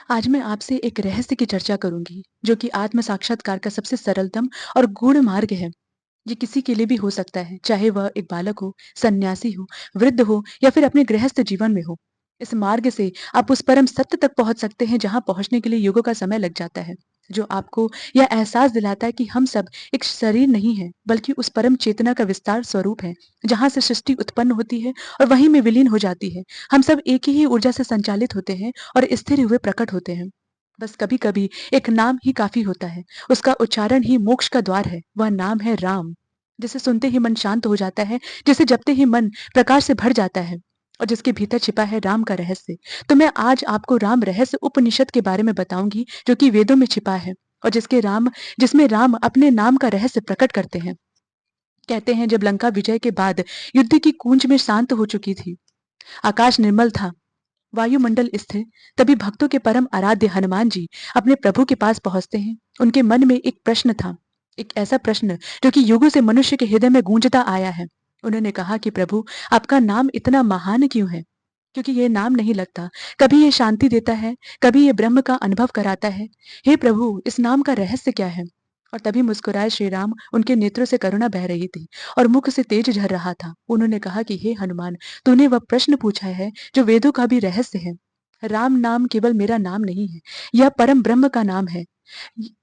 आज मैं आपसे एक रहस्य की चर्चा करूंगी जो कि आत्म साक्षात्कार का सबसे सरलतम और गूढ़ मार्ग है। ये किसी के लिए भी हो सकता है, चाहे वह एक बालक हो, सन्यासी हो, वृद्ध हो या फिर अपने गृहस्थ जीवन में हो। इस मार्ग से आप उस परम सत्य तक पहुंच सकते हैं जहां पहुंचने के लिए युगों का समय लग जाता है, जो आपको यह एहसास दिलाता है कि हम सब एक शरीर नहीं है बल्कि उस परम चेतना का विस्तार स्वरूप है, जहां से सृष्टि उत्पन्न होती है और वहीं में विलीन हो जाती है। हम सब एक ही ऊर्जा से संचालित होते हैं और स्थिर हुए प्रकट होते हैं। बस कभी कभी एक नाम ही काफी होता है। उसका उच्चारण ही मोक्ष का द्वार है। वह नाम है राम। जिसे सुनते ही मन शांत हो जाता है, जिसे जपते ही मन प्रकाश से भर जाता है और जिसके भीतर छिपा है राम का रहस्य। तो मैं आज आपको राम रहस्य उपनिषद के बारे में बताऊंगी, जो कि वेदों में छिपा है और जिसमें राम अपने नाम का रहस्य प्रकट करते हैं। कहते हैं, जब लंका विजय के बाद युद्ध की गूंज में शांत हो चुकी थी, आकाश निर्मल था, वायुमंडल स्थिर, तभी भक्तों के परम आराध्य हनुमान जी अपने प्रभु के पास पहुंचते हैं। उनके मन में एक प्रश्न था, एक ऐसा प्रश्न जो कि युगों से मनुष्य के हृदय में गूंजता आया है। उन्होंने कहा कि प्रभु, आपका नाम इतना महान क्यों है? क्योंकि ये नाम नहीं लगता। कभी ये शांति देता है, कभी ये ब्रह्म का अनुभव कराता है। हे प्रभु, इस नाम का रहस्य क्या है? और तभी मुस्कुराए श्री राम। उनके नेत्रों से करुणा बह रही थी और मुख से तेज झर रहा था। उन्होंने कहा कि हे हनुमान, तूने वह प्रश्न पूछा है जो वेदों का भी रहस्य है। राम नाम केवल मेरा नाम नहीं है, यह परम ब्रह्म का नाम है।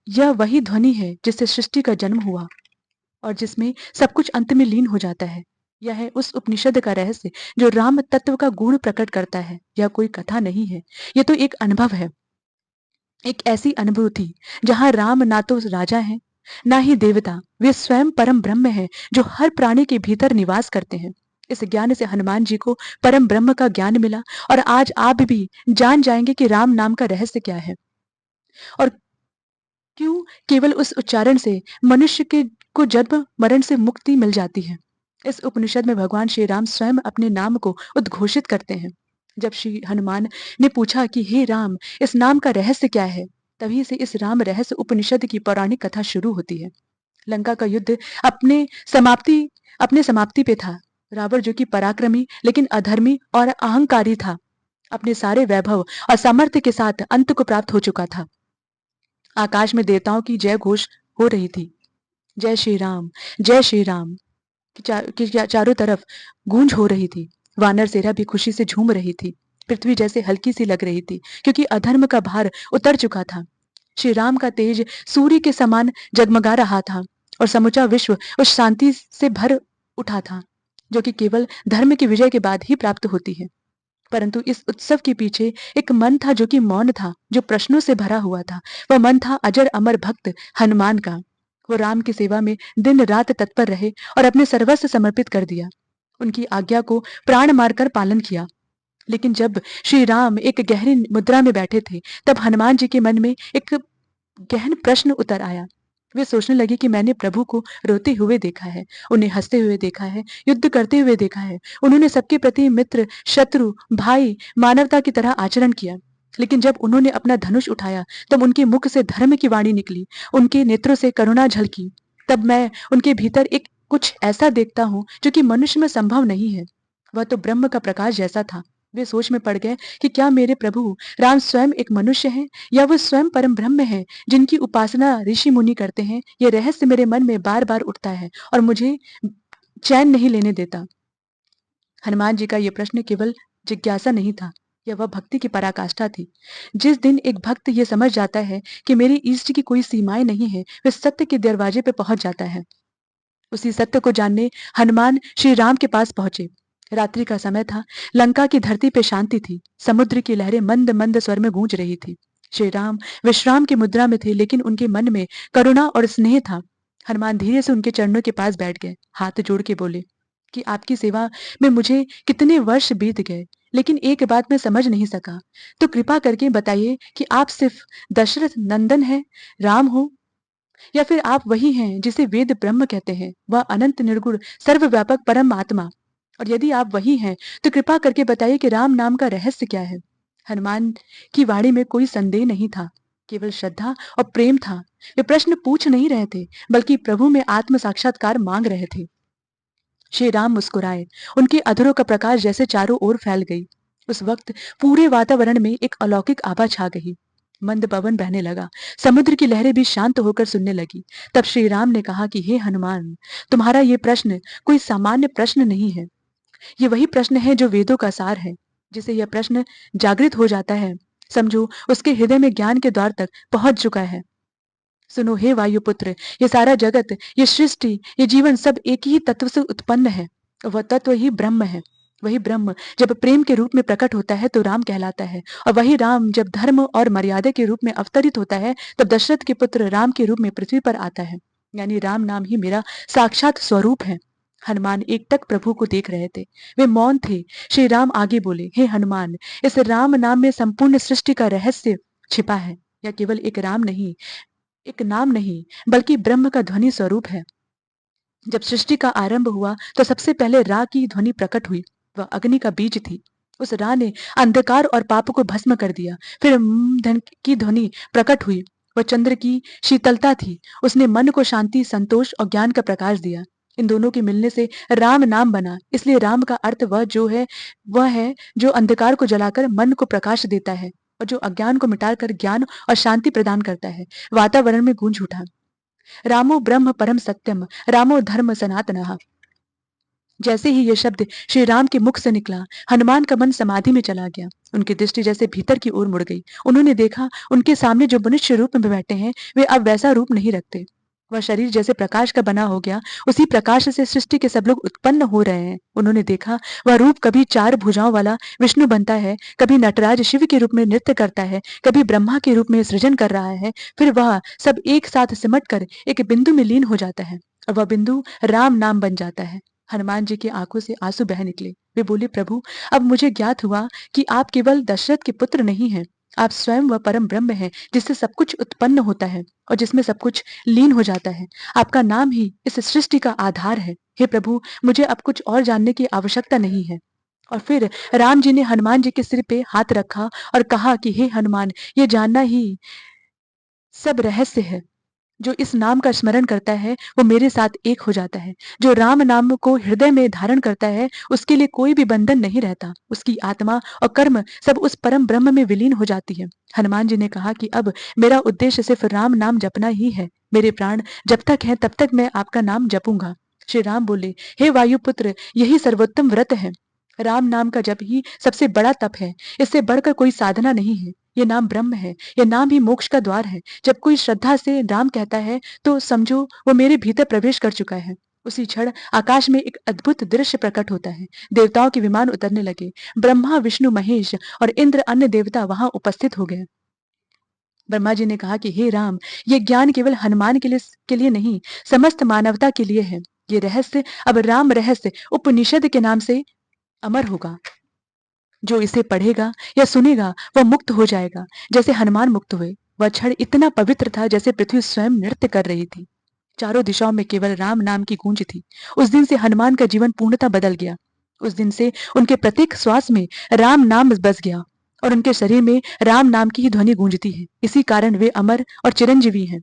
यह वही ध्वनि है जिससे सृष्टि का जन्म हुआ और जिसमें सब कुछ अंत में लीन हो जाता है। यह है उस उपनिषद का रहस्य जो राम तत्व का गुण प्रकट करता है। यह कोई कथा नहीं है, यह तो एक अनुभव है। एक ऐसी अनुभूति जहां राम ना तो राजा है, ना ही देवता, वे स्वयं परम ब्रह्म है जो हर प्राणी के भीतर निवास करते हैं। इस ज्ञान से हनुमान जी को परम ब्रह्म का ज्ञान मिला और आज आप भी जान जाएंगे कि राम नाम का रहस्य क्या है और क्यों केवल उस उच्चारण से मनुष्य के को जन्म मरण से मुक्ति मिल जाती है। इस उपनिषद में भगवान श्री राम स्वयं अपने नाम को उद्घोषित करते हैं। जब श्री हनुमान ने पूछा कि हे राम, इस नाम का रहस्य क्या है, तभी से इस राम रहस्य उपनिषद की पौराणिक कथा शुरू होती है। लंका का युद्ध अपने समाप्ति अपने समाप्ति पे था। रावण, जो कि पराक्रमी लेकिन अधर्मी और अहंकारी था, अपने सारे वैभव और सामर्थ्य के साथ अंत को प्राप्त हो चुका था। आकाश में देवताओं की जय घोष हो रही थी। जय श्री राम, जय श्री राम की चारों तरफ गूंज हो रही थी। वानर सेना भी खुशी से झूम रही थी। पृथ्वी जैसे हल्की सी लग रही थी, क्योंकि अधर्म का भार उतर चुका था। श्री राम का तेज सूर्य के समान जगमगा रहा था और समूचा विश्व उस शांति से भर उठा था, जो कि केवल धर्म की विजय के बाद ही प्राप्त होती है। परंतु इस उत्सव के पीछे एक मन था जो कि मौन था, जो प्रश्नों से भरा हुआ था। वह मन था अजर अमर भक्त हनुमान का। वो राम की सेवा में दिन रात तत्पर रहे और अपने सर्वस्व समर्पित कर दिया। उनकी आज्ञा को प्राण मारकर पालन किया। लेकिन जब श्री राम एक गहरी मुद्रा में बैठे थे, तब हनुमान जी के मन में एक गहन प्रश्न उतर आया। वे सोचने लगे कि मैंने प्रभु को रोते हुए देखा है, उन्हें हंसते हुए देखा है, युद्ध करते हुए देखा है। उन्होंने सबके प्रति मित्र, शत्रु, भाई, मानवता की तरह आचरण किया। लेकिन जब उन्होंने अपना धनुष उठाया, तब उनके मुख से धर्म की वाणी निकली, उनके नेत्रों से करुणा झलकी। तब मैं उनके भीतर एक कुछ ऐसा देखता हूँ जो कि मनुष्य में संभव नहीं है। वह तो ब्रह्म का प्रकाश जैसा था। वे सोच में पड़ गए कि क्या मेरे प्रभु राम स्वयं एक मनुष्य है या वो स्वयं परम ब्रह्म है जिनकी उपासना ऋषि मुनि करते हैं। ये रहस्य मेरे मन में बार बार उठता है और मुझे चैन नहीं लेने देता। हनुमान जी का ये प्रश्न केवल जिज्ञासा नहीं था, यह वह भक्ति की पराकाष्ठा थी। जिस दिन एक भक्त ये समझ जाता है कि मेरी इष्ट की कोई सीमाएं नहीं है, वह सत्य के दरवाजे पर पहुंच जाता है। उसी सत्य को जानने हनुमान श्री राम के पास पहुंचे। रात्रि का समय था। लंका की धरती पे शांति थी। समुद्र की लहरें मंद मंद स्वर में गूंज रही थी। श्री राम विश्राम की मुद्रा में थे, लेकिन उनके मन में करुणा और स्नेह था। हनुमान धीरे से उनके चरणों के पास बैठ गए, हाथ जोड़ के बोले कि आपकी सेवा में मुझे कितने वर्ष बीत गए, लेकिन एक बात मैं समझ नहीं सका। तो कृपा करके बताइए कि आप सिर्फ दशरथ नंदन है, राम हो, या फिर आप वही हैं जिसे वेद ब्रह्म कहते हैं, वह अनंत निर्गुण सर्वव्यापक परम आत्मा। और यदि आप वही हैं, तो कृपा करके बताइए कि राम नाम का रहस्य क्या है। हनुमान की वाणी में कोई संदेह नहीं था, केवल श्रद्धा और प्रेम था। वे प्रश्न पूछ नहीं रहे थे, बल्कि प्रभु में आत्म साक्षात्कार मांग रहे थे। श्री राम मुस्कुराए। उनके अधरों का प्रकाश जैसे चारों ओर फैल गई। उस वक्त पूरे वातावरण में एक अलौकिक आभा छा गई। मंद पवन बहने लगा। समुद्र की लहरें भी शांत होकर सुनने लगी। तब श्री राम ने कहा कि हे हनुमान, तुम्हारा ये प्रश्न कोई सामान्य प्रश्न नहीं है। ये वही प्रश्न है जो वेदों का सार है। जिसे यह प्रश्न जागृत हो जाता है, समझो उसके हृदय में ज्ञान के द्वार तक पहुंच चुका है। सुनो हे वायुपुत्र, ये सारा जगत, ये सृष्टि, ये जीवन सब एक ही तत्व से उत्पन्न है। वह तत्व ही ब्रह्म है। वही ब्रह्म जब प्रेम के रूप में प्रकट होता है तो राम कहलाता है, और वही राम जब धर्म और मर्यादा के रूप में अवतरित होता है तब दशरथ के पुत्र राम के रूप में पृथ्वी पर आता है। यानी राम नाम ही मेरा साक्षात स्वरूप है। हनुमान एकटक प्रभु को देख रहे थे। वे मौन थे। श्री राम आगे बोले, हे हनुमान, इस राम नाम में संपूर्ण सृष्टि का रहस्य छिपा है। यह केवल एक राम नहीं, एक नाम नहीं, बल्कि ब्रह्म का ध्वनि स्वरूप है। जब सृष्टि का आरंभ हुआ तो सबसे पहले रा की ध्वनि प्रकट हुई। वह अग्नि का बीज थी। उस रा ने अंधकार और पाप को भस्म कर दिया। फिर धन की ध्वनि प्रकट हुई। वह चंद्र की शीतलता थी। उसने मन को शांति, संतोष और ज्ञान का प्रकाश दिया। इन दोनों के मिलने से राम नाम बना। इसलिए राम का अर्थ वह है जो अंधकार को जलाकर मन को प्रकाश देता है और जो अज्ञान को मिटाकर ज्ञान और शांति प्रदान करता है। वातावरण में गूंज उठा, रामो ब्रह्म परम सत्यम, रामो धर्म सनातनः। जैसे ही ये शब्द श्री राम के मुख से निकला, हनुमान का मन समाधि में चला गया। उनकी दृष्टि जैसे भीतर की ओर मुड़ गई। उन्होंने देखा, उनके सामने जो मनुष्य रूप में बैठे हैं वे अब वैसा रूप नहीं रखते। वह शरीर जैसे प्रकाश का बना हो गया। उसी प्रकाश से सृष्टि के सब लोग उत्पन्न हो रहे हैं। उन्होंने देखा, वह रूप कभी 4 भुजाओं वाला विष्णु बनता है, कभी नटराज शिव के रूप में नृत्य करता है, कभी ब्रह्मा के रूप में सृजन कर रहा है। फिर वह सब एक साथ सिमट कर एक बिंदु में लीन हो जाता है और वह बिंदु राम नाम बन जाता है। हनुमान जी की आंखों से आंसू बह निकले। वे बोले, प्रभु, अब मुझे ज्ञात हुआ कि आप केवल दशरथ के पुत्र नहीं हैं। आप स्वयं वह परम ब्रह्म है जिससे सब कुछ उत्पन्न होता है और जिसमें सब कुछ लीन हो जाता है। आपका नाम ही इस सृष्टि का आधार है। हे प्रभु, मुझे अब कुछ और जानने की आवश्यकता नहीं है। और फिर राम जी ने हनुमान जी के सिर पे हाथ रखा और कहा कि हे हनुमान, ये जानना ही सब रहस्य है। जो इस नाम का स्मरण करता है वो मेरे साथ एक हो जाता है। जो राम नाम को हृदय में धारण करता है उसके लिए कोई भी बंधन नहीं रहता। उसकी आत्मा और कर्म सब उस परम ब्रह्म में विलीन हो जाती है। हनुमान जी ने कहा कि अब मेरा उद्देश्य सिर्फ राम नाम जपना ही है। मेरे प्राण जब तक हैं तब तक मैं आपका नाम जपूंगा। श्री राम बोले, हे वायुपुत्र, यही सर्वोत्तम व्रत है। राम नाम का जप ही सबसे बड़ा तप है। इससे बढ़कर कोई साधना नहीं है। ये नाम ब्रह्म है। ये नाम ही मोक्ष का द्वार है। जब कोई श्रद्धा से राम कहता है तो समझो वो मेरे भीतर प्रवेश कर चुका है। उसी क्षण आकाश में एक अद्भुत दृश्य प्रकट होता है। देवताओं के विमान उतरने लगे। ब्रह्मा, विष्णु, महेश और इंद्र, अन्य देवता वहां उपस्थित हो गए। ब्रह्मा जी ने कहा कि हे राम, ये ज्ञान केवल हनुमान के लिए नहीं, समस्त मानवता के लिए है। ये रहस्य अब राम रहस्य उपनिषद के नाम से अमर होगा। जो इसे पढ़ेगा या सुनेगा वह मुक्त हो जाएगा, जैसे हनुमान मुक्त हुए। वह क्षण इतना पवित्र था जैसे पृथ्वी स्वयं नृत्य कर रही थी। चारों दिशाओं में केवल राम नाम की गूंज थी। उस दिन से हनुमान का जीवन पूर्णतः बदल गया। उस दिन से उनके प्रत्येक श्वास में राम नाम बस गया और उनके शरीर में राम नाम की ही ध्वनि गूंजती है। इसी कारण वे अमर और चिरंजीवी हैं।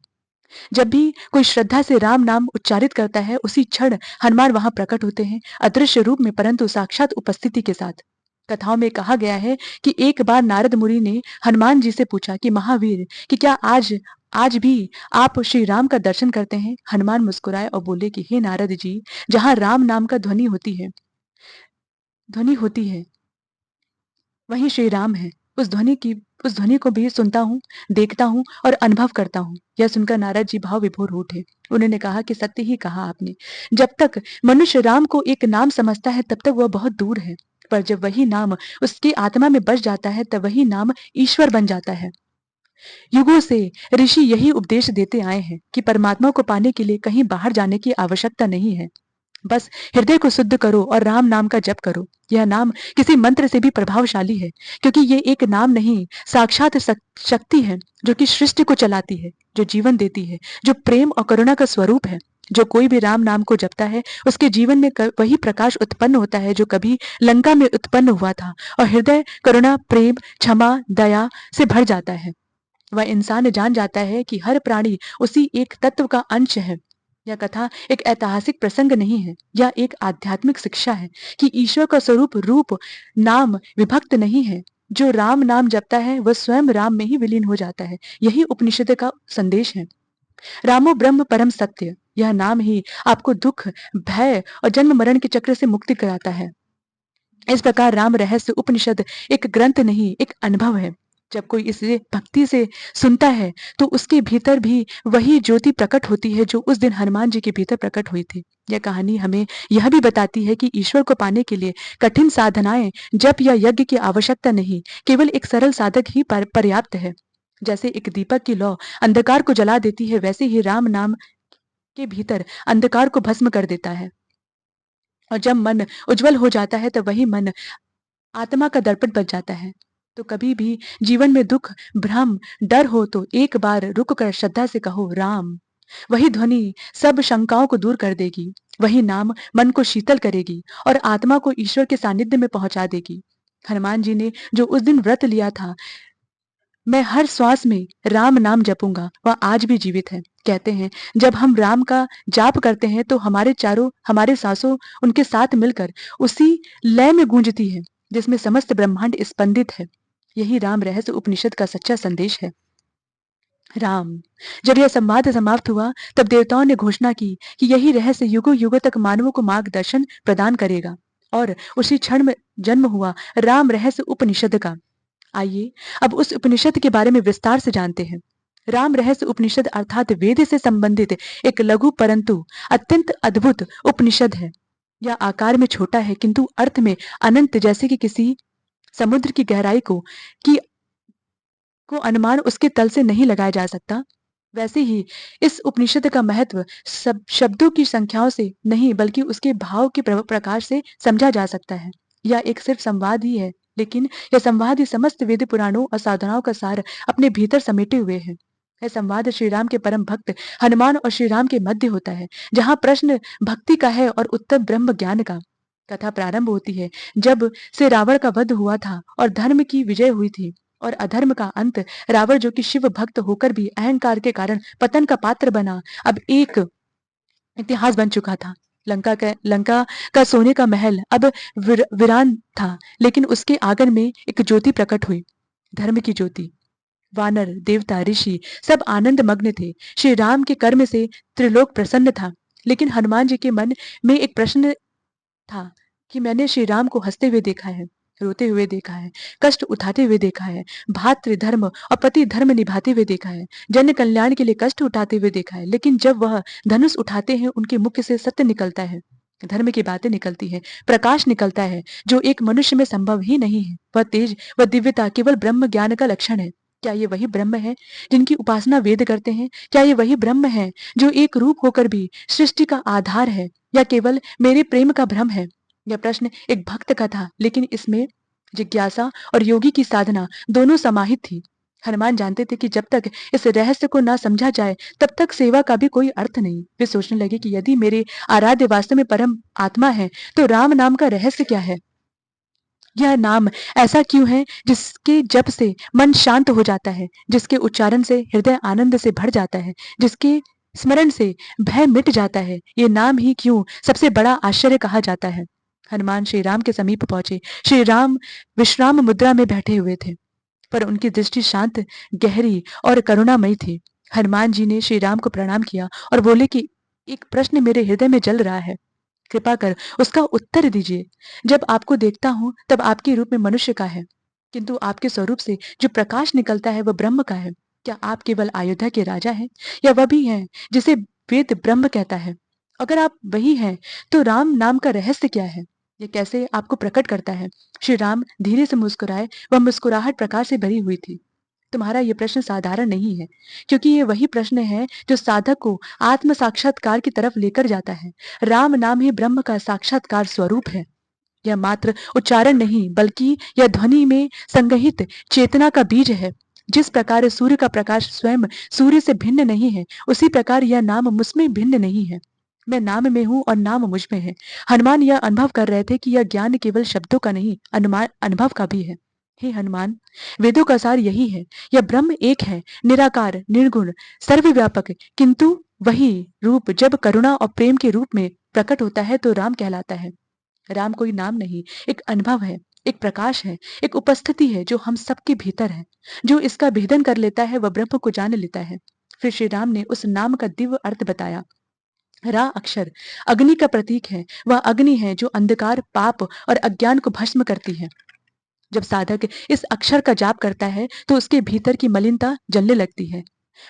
जब भी कोई श्रद्धा से राम नाम उच्चारित करता है उसी क्षण हनुमान वहां प्रकट होते हैं, अदृश्य रूप में परंतु साक्षात उपस्थिति के साथ। कथाओं में कहा गया है कि एक बार नारद मुनि ने हनुमान जी से पूछा कि महावीर, कि क्या आज आज भी आप श्री राम का दर्शन करते हैं? हनुमान मुस्कुराए और बोले कि हे नारद जी, जहां राम नाम का ध्वनि होती है वही श्री राम है। उस ध्वनि को भी सुनता हूँ, देखता हूँ और अनुभव करता हूँ। यह सुनकर नारद जी भाव विभोर हो उठे। उन्होंने कहा कि सत्य ही कहा आपने। जब तक मनुष्य राम को एक नाम समझता है तब तक वह बहुत दूर है, पर जब वही नाम उसकी आत्मा में बस जाता है तब वही नाम ईश्वर बन जाता है। युगों से ऋषि यही उपदेश देते आए हैं कि परमात्मा को पाने के लिए कहीं बाहर जाने की आवश्यकता नहीं है। बस हृदय को शुद्ध करो और राम नाम का जप करो। यह नाम किसी मंत्र से भी प्रभावशाली है, क्योंकि ये एक नाम नहीं, साक्षात शक्ति है जो कि सृष्टि को चलाती है, जो जीवन देती है, जो प्रेम और करुणा का स्वरूप है। जो कोई भी राम नाम को जपता है उसके जीवन में वही प्रकाश उत्पन्न होता है जो कभी लंका में उत्पन्न हुआ था, और हृदय करुणा, प्रेम, क्षमा, दया से भर जाता है। वह इंसान जान जाता है कि हर प्राणी उसी एक तत्व का अंश है। यह कथा एक ऐतिहासिक प्रसंग नहीं है, यह एक आध्यात्मिक शिक्षा है कि ईश्वर का स्वरूप रूप नाम विभक्त नहीं है। जो राम नाम जपता है वह स्वयं राम में ही विलीन हो जाता है। यही उपनिषद का संदेश है। रामो ब्रह्म परम सत्य, यह नाम ही आपको दुख, भय और जन्म मरण के चक्र से मुक्ति कराता है। इस प्रकार राम रहस्य उपनिषद एक ग्रंथ नहीं, एक अनुभव है। जब कोई इसे भक्ति से सुनता है तो उसके भीतर भी वही ज्योति प्रकट होती है जो उस दिन हनुमान जी के भीतर प्रकट हुई थी। यह कहानी हमें यह भी बताती है कि ईश्वर को पाने के लिए कठिन साधनाएं, जप या यज्ञ की आवश्यकता नहीं, केवल एक सरल साधक ही पर्याप्त है। जैसे एक दीपक की लौ अंधकार को जला देती है, वैसे ही राम नाम के भीतर अंधकार को भस्म कर देता है। और जब मन उज्जवल हो जाता है तो वही मन आत्मा का दर्पण बन जाता है। तो कभी भी जीवन में दुख, भ्रम, डर हो तो एक बार रुक कर श्रद्धा से कहो राम। वही ध्वनि सब शंकाओं को दूर कर देगी। वही नाम मन को शीतल करेगी और आत्मा को ईश्वर के सानिध्य में पहुंचा देगी। हनुमान जी ने जो उस दिन व्रत लिया था, मैं हर श्वास में राम नाम जपूंगा, वह आज भी जीवित है। कहते हैं जब हम राम का जाप करते हैं तो हमारे सांसों उनके साथ मिलकर उसी लय में गूंजती है जिसमें समस्त ब्रह्मांड स्पंदित है। यही राम रहस्य उपनिषद का सच्चा संदेश है। राम। जब यह संवाद समाप्त हुआ तब देवताओं ने घोषणा की कि यही रहस्य युगों युगों तक मानवों को मार्गदर्शन प्रदान करेगा। और उसी क्षण में जन्म हुआ राम रहस्य उपनिषद का। आइए अब उस उपनिषद के बारे में विस्तार से जानते हैं। राम रहस्य उपनिषद अर्थात वेद से संबंधित एक लघु परंतु अत्यंत अद्भुत उपनिषद है। यह आकार में छोटा है किंतु अर्थ में अनंत, जैसे कि किसी समुद्र की गहराई की को अनुमान उसके तल से नहीं लगाया जा सकता। वैसे ही इस उपनिषद का महत्व सब शब्दों की संख्याओं से नहीं बल्कि उसके भाव के प्रकार से समझा जा सकता है। यह एक सिर्फ संवाद ही है, लेकिन यह संवाद ही समस्त वेद पुराणों और साधनाओं का सार अपने भीतर समेटे हुए है। यह संवाद श्री राम के परम भक्त हनुमान और श्री राम के मध्य होता है, जहाँ प्रश्न भक्ति का है और उत्तर ब्रह्म ज्ञान का। कथा प्रारंभ होती है जब से रावण का वध हुआ था और धर्म की विजय हुई थी, और अधर्म का अंत। रावण जो कि शिव भक्त होकर भी अहंकार के कारण पतन का पात्र बना, अब एक इतिहास बन चुका था। लंका का सोने का महल अब वीरान था, लेकिन उसके आंगन में एक ज्योति प्रकट हुई, धर्म की ज्योति। वानर, देवता, ऋषि सब आनंद मग्न थे। श्री राम के कर्म से त्रिलोक प्रसन्न था, लेकिन हनुमान जी के मन में एक प्रश्न था कि मैंने श्री राम को हंसते हुए देखा है, रोते हुए देखा है, कष्ट उठाते हुए देखा है, भातृ धर्म और पति धर्म निभाते हुए देखा है, जन कल्याण के लिए कष्ट उठाते हुए देखा है, लेकिन जब वह धनुष उठाते हैं उनके मुख से सत्य निकलता है, धर्म की बातें निकलती है, प्रकाश निकलता है जो एक मनुष्य में संभव ही नहीं है। वह तेज, वह दिव्यता केवल ब्रह्म ज्ञान का लक्षण है। क्या ये वही ब्रह्म है जिनकी उपासना वेद करते हैं? क्या ये वही ब्रह्म है जो एक रूप होकर भी सृष्टि का आधार है, या केवल मेरे प्रेम का भ्रम है? यह प्रश्न एक भक्त का था, लेकिन इसमें जिज्ञासा और योगी की साधना दोनों समाहित थी। हनुमान जानते थे कि जब तक इस रहस्य को ना समझा जाए तब तक सेवा का भी कोई अर्थ नहीं। वे सोचने लगे कि यदि मेरे आराध्य वास्तव में परम आत्मा है तो राम नाम का रहस्य क्या है? यह नाम ऐसा क्यों है जिसके जप से मन शांत हो जाता है, जिसके उच्चारण से हृदय आनंद से भर जाता है, जिसके स्मरण से भय मिट जाता है? ये नाम ही क्यों सबसे बड़ा आश्चर्य कहा जाता है? हनुमान श्री राम के समीप पहुंचे। श्री राम विश्राम मुद्रा में बैठे हुए थे, पर उनकी दृष्टि शांत, गहरी और करुणामयी थी। हनुमान जी ने श्री राम को प्रणाम किया और बोले कि एक प्रश्न मेरे हृदय में जल रहा है, कृपा कर उसका उत्तर दीजिए। जब आपको देखता हूं तब आपके रूप में मनुष्य का है, किंतु आपके स्वरूप से जो प्रकाश निकलता है वह ब्रह्म का है। क्या आप केवल अयोध्या के राजा हैं, या वह भी हैं जिसे वेद ब्रह्म कहता है? अगर आप वही हैं तो राम नाम का रहस्य क्या है? ये कैसे आपको प्रकट करता है? श्री राम धीरे से मुस्कुराए। वह मुस्कुराहट प्रकाश से भरी हुई थी। तुम्हारा ये प्रश्न साधारण नहीं है, क्योंकि ये वही प्रश्न है जो साधक को आत्म साक्षात्कार की तरफ लेकर जाता है। राम नाम ही ब्रह्म का साक्षात्कार स्वरूप है। यह मात्र उच्चारण नहीं बल्कि यह ध्वनि में संगहित चेतना का बीज है। जिस प्रकार सूर्य का प्रकाश स्वयं सूर्य से भिन्न नहीं है, उसी प्रकार यह नाम मुझमें भिन्न नहीं है। मैं नाम में हूं और नाम मुझ में है। हनुमान यह अनुभव कर रहे थे कि यह ज्ञान केवल शब्दों का नहीं, अनुमान अनुभव का भी है। हे हनुमान, वेदों का सार यही है। यह ब्रह्म एक है, निराकार, निर्गुण, सर्वव्यापक, किंतु वही रूप जब करुणा और प्रेम के रूप में प्रकट होता है तो राम कहलाता है। राम कोई नाम नहीं, एक अनुभव है। एक प्रकाश है, एक उपस्थिति है जो हम सबके भीतर है। जो इसका भेदन कर लेता है वह ब्रह्म को जान लेता है। फिर श्री राम ने उस नाम का दिव्य अर्थ बताया। रा अक्षर अग्नि का प्रतीक है। वह अग्नि है जो अंधकार, पाप और अज्ञान को भस्म करती है। जब साधक इस अक्षर का जाप करता है तो उसके भीतर की मलिनता जलने लगती है।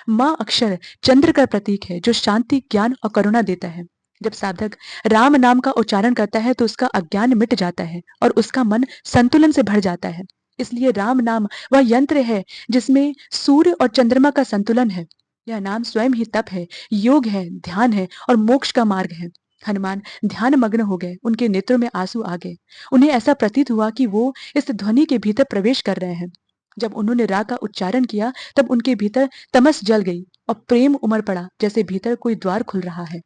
माँ अक्षर चंद्र का प्रतीक है जो शांति, ज्ञान और करुणा देता है। जब साधक राम नाम का उच्चारण करता है तो उसका अज्ञान मिट जाता है और उसका मन संतुलन से भर जाता है। इसलिए राम नाम वह यंत्र है जिसमें सूर्य और चंद्रमा का संतुलन है। यह नाम स्वयं ही तप है, योग है, ध्यान है और मोक्ष का मार्ग है। हनुमान ध्यान मग्न हो गए। उनके नेत्रों में आंसू आ गए। उन्हें ऐसा प्रतीत हुआ कि वो इस ध्वनि के भीतर प्रवेश कर रहे हैं। जब उन्होंने रा का उच्चारण किया तब उनके भीतर तमस जल गई और प्रेम उमड़ पड़ा, जैसे भीतर कोई द्वार खुल रहा है।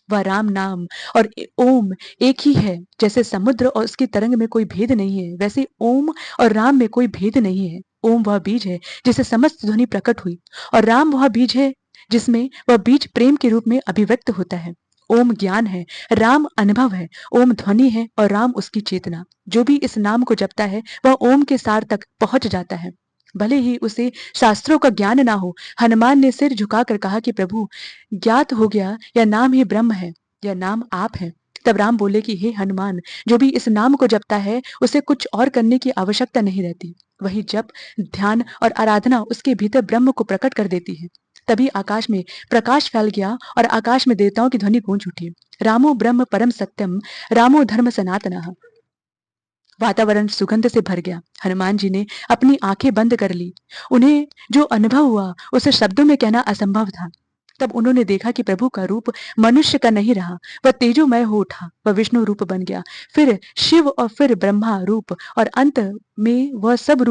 वह राम नाम और ओम एक ही है। जैसे समुद्र और उसकी तरंग में कोई भेद नहीं है, वैसे ओम और राम में कोई भेद नहीं है। ओम वह बीज है जिसे समस्त ध्वनि प्रकट हुई और राम वह बीज है जिसमें वह बीज प्रेम के रूप में अभिव्यक्त होता है। ओम ज्ञान है, राम अनुभव है। ओम ध्वनि है और राम उसकी चेतना। जो भी इस नाम को जपता है वह ओम के सार तक पहुंच जाता है। भले ही उसे शास्त्रों का ज्ञान ना हो। हनुमान ने सिर झुकाकर कहा कि प्रभु, ज्ञात हो गया यह नाम ही ब्रह्म है, यह नाम आप है। तब राम बोले कि हे हनुमान, जो भी इस नाम को जपता है उसे कुछ और करने की आवश्यकता नहीं रहती। वही जप, ध्यान और आराधना उसके भीतर ब्रह्म को प्रकट कर देती है। तभी आकाश में प्रकाश फैल गया और आकाश में देवताओं की ध्वनि गूंज उठी। रामो ब्रह्म परम सत्यम, रामो धर्म सनातनः। वातावरण सुगंध से भर गया। हनुमान जी ने अपनी आंखें बंद कर ली। उन्हें जो अनुभव हुआ उसे शब्दों में कहना असंभव था। तब उन्होंने देखा कि प्रभु का रूप मनुष्य का नहीं रहा, वह तेजोमय हो उठा, वह विष्णु रूप बन गया, फिर शिव और फिर ब्रह्मा रूप, और अंत में वह सब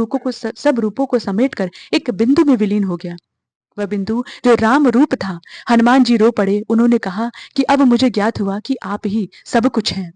रूपों को समेटकर एक बिंदु में विलीन हो गया। वह बिंदु जो राम रूप था। हनुमान जी रो पड़े। उन्होंने कहा कि अब मुझे ज्ञात हुआ कि आप ही सब कुछ हैं।